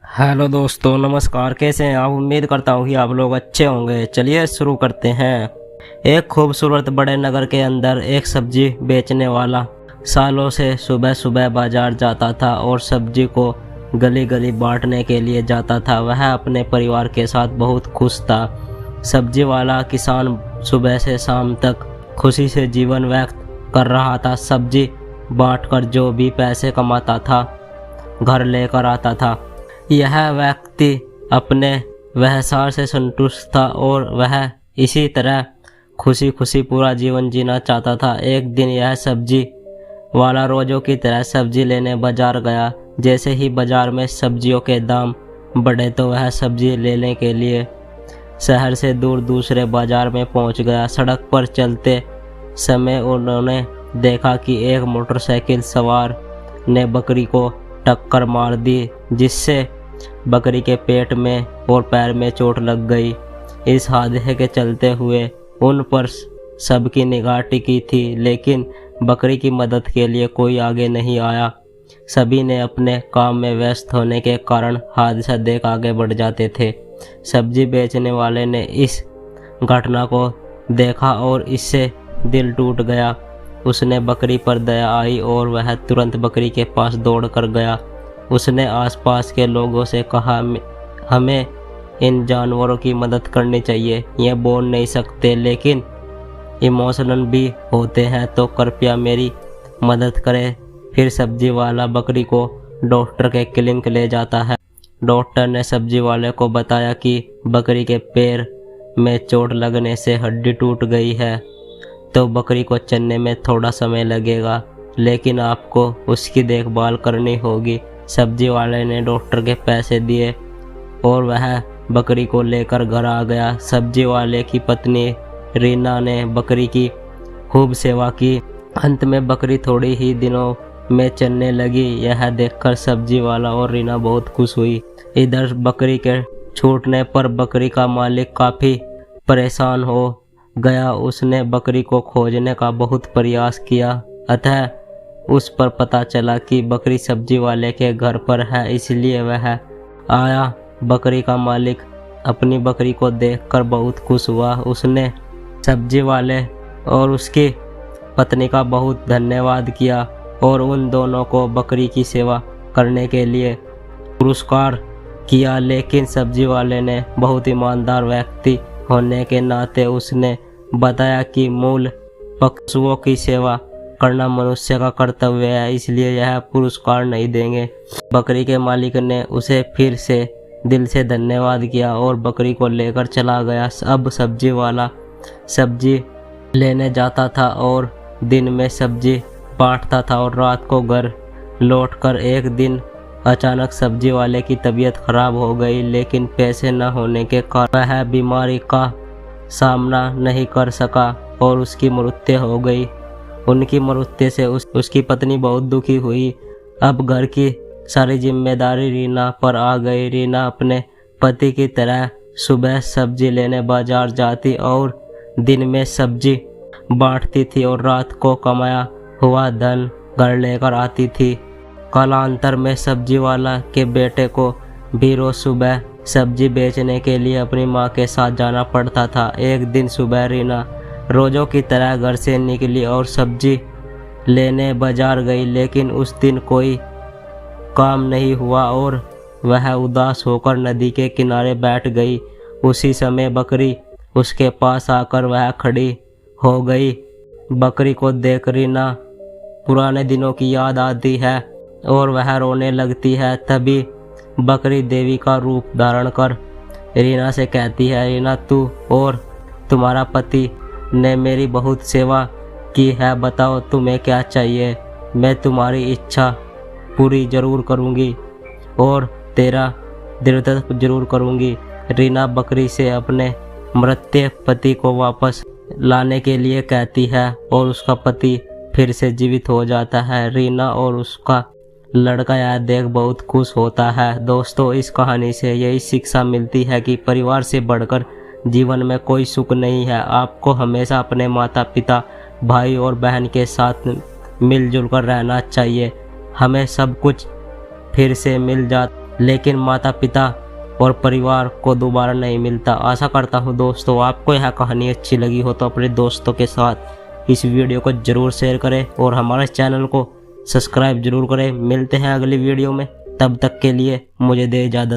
Hello दोस्तों, नमस्कार। कैसे हैं आप? उम्मीद करता हूँ कि आप लोग अच्छे होंगे। चलिए शुरू करते हैं। एक खूबसूरत बड़े नगर के अंदर एक सब्जी बेचने वाला सालों से सुबह सुबह बाजार जाता था और सब्जी को गली गली बांटने के लिए जाता था। वह अपने परिवार के साथ बहुत खुश था। सब्जी वाला किसान सुबह से शाम तक खुशी से जीवन व्यक्त कर रहा था। सब्जी बांटकर जो भी पैसे कमाता था घर लेकर आता था। यह व्यक्ति अपने व्यवसाय से संतुष्ट था और वह इसी तरह खुशी खुशी पूरा जीवन जीना चाहता था। एक दिन यह सब्जी वाला रोजों की तरह सब्जी लेने बाजार गया। जैसे ही बाजार में सब्जियों के दाम बढ़े तो वह सब्जी लेने के लिए शहर से दूर दूसरे बाजार में पहुंच गया। सड़क पर चलते समय उन्होंने देखा कि एक मोटरसाइकिल सवार ने बकरी को टक्कर मार दी, जिससे बकरी के पेट में और पैर में चोट लग गई। इस हादसे के चलते हुए उन पर सबकी निगाह टिकी थी, लेकिन बकरी की मदद के लिए कोई आगे नहीं आया। सभी ने अपने काम में व्यस्त होने के कारण हादसा देख आगे बढ़ जाते थे। सब्जी बेचने वाले ने इस घटना को देखा और इससे दिल टूट गया। उसने बकरी पर दया आई और वह तुरंत बकरी के पास दौड़ कर गया। उसने आसपास के लोगों से कहा, हमें इन जानवरों की मदद करनी चाहिए। ये बोल नहीं सकते लेकिन इमोशनल भी होते हैं, तो कृपया मेरी मदद करें। फिर सब्जी वाला बकरी को डॉक्टर के क्लिनिक ले जाता है। डॉक्टर ने सब्जी वाले को बताया कि बकरी के पैर में चोट लगने से हड्डी टूट गई है, तो बकरी को चलने में थोड़ा समय लगेगा, लेकिन आपको उसकी देखभाल करनी होगी। सब्जी वाले ने डॉक्टर के पैसे दिए और वह बकरी को लेकर घर आ गया। सब्जी वाले की पत्नी रीना ने बकरी की खूब सेवा की। अंत में बकरी थोड़ी ही दिनों में चलने लगी। यह देखकर सब्जी वाला और रीना बहुत खुश हुई। इधर बकरी के छूटने पर बकरी का मालिक काफ़ी परेशान हो गया। उसने बकरी को खोजने का बहुत प्रयास किया, अतः उस पर पता चला कि बकरी सब्जी वाले के घर पर है, इसलिए वह आया। बकरी का मालिक अपनी बकरी को देखकर बहुत खुश हुआ। उसने सब्जी वाले और उसकी पत्नी का बहुत धन्यवाद किया और उन दोनों को बकरी की सेवा करने के लिए पुरस्कार किया। लेकिन सब्जी वाले ने बहुत ईमानदार व्यक्ति होने के नाते उसने बताया कि मूल पशुओं की सेवा करना मनुष्य का कर्तव्य है, इसलिए यह पुरस्कार नहीं देंगे। बकरी के मालिक ने उसे फिर से दिल से धन्यवाद किया और बकरी को लेकर चला गया। अब सब्जी वाला सब्जी लेने जाता था और दिन में सब्जी बांटता था और रात को घर लौटकर एक दिन अचानक सब्जी वाले की तबीयत खराब हो गई, लेकिन पैसे न होने के कारण वह बीमारी का सामना नहीं कर सका और उसकी मृत्यु हो गई। उनकी मृत्यु से उसकी पत्नी बहुत दुखी हुई। अब घर की सारी जिम्मेदारी रीना पर आ गई। रीना अपने पति की तरह सुबह सब्जी लेने बाजार जाती और दिन में सब्जी बांटती थी और रात को कमाया हुआ धन घर लेकर आती थी। कालांतर में सब्जी वाला के बेटे को भी रोज सुबह सब्जी बेचने के लिए अपनी माँ के साथ जाना पड़ता था। एक दिन सुबह रीना रोजों की तरह घर से निकली और सब्जी लेने बाजार गई, लेकिन उस दिन कोई काम नहीं हुआ और वह उदास होकर नदी के किनारे बैठ गई। उसी समय बकरी उसके पास आकर वह खड़ी हो गई। बकरी को देख रीना पुराने दिनों की याद आती है और वह रोने लगती है। तभी बकरी देवी का रूप धारण कर रीना से कहती है, रीना, तू और तुम्हारा पति ने मेरी बहुत सेवा की है, बताओ तुम्हें क्या चाहिए, मैं तुम्हारी इच्छा पूरी जरूर करूंगी और तेरा दीर्घ जरूर करूंगी। रीना बकरी से अपने मृत पति को वापस लाने के लिए कहती है और उसका पति फिर से जीवित हो जाता है। रीना और उसका लड़का यह देख बहुत खुश होता है। दोस्तों, इस कहानी से यही शिक्षा मिलती है कि परिवार से बढ़कर जीवन में कोई सुख नहीं है। आपको हमेशा अपने माता पिता, भाई और बहन के साथ मिलजुल कर रहना चाहिए। हमें सब कुछ फिर से मिल लेकिन माता पिता और परिवार को दोबारा नहीं मिलता। आशा करता हूँ दोस्तों आपको यह कहानी अच्छी लगी हो तो अपने दोस्तों के साथ इस वीडियो को ज़रूर शेयर करें और हमारे चैनल को सब्सक्राइब जरूर करें। मिलते हैं अगली वीडियो में, तब तक के लिए मुझे दे इजाज़त।